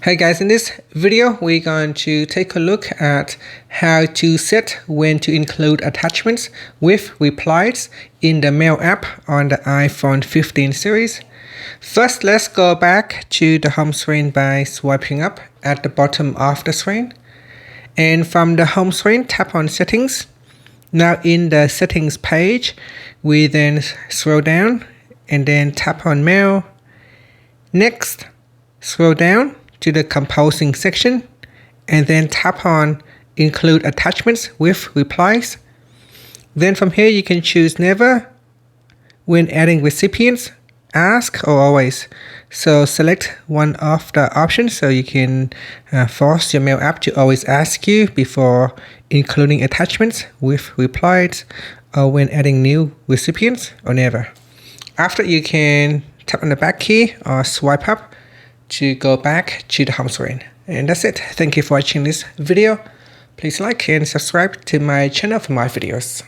Hey guys, in this video we're going to take a look at how to set when to include attachments with Replies in the Mail app on the iPhone 15 series. First, let's go back to the home screen by swiping up at the bottom of the screen. And from the home screen, tap on Settings. Now in the Settings page, we then scroll down and then tap on Mail. Next, scroll down to the Composing section and then tap on Include Attachments with Replies. Then from here you can choose Never when adding recipients, Ask, or Always. So select one of the options so you can force your Mail app to always ask you before including attachments with Replies, or when adding new recipients, or Never. After, you can tap on the back key or swipe up to go back to the home screen. And that's it. Thank you for watching this video. Please like and subscribe to my channel for more videos.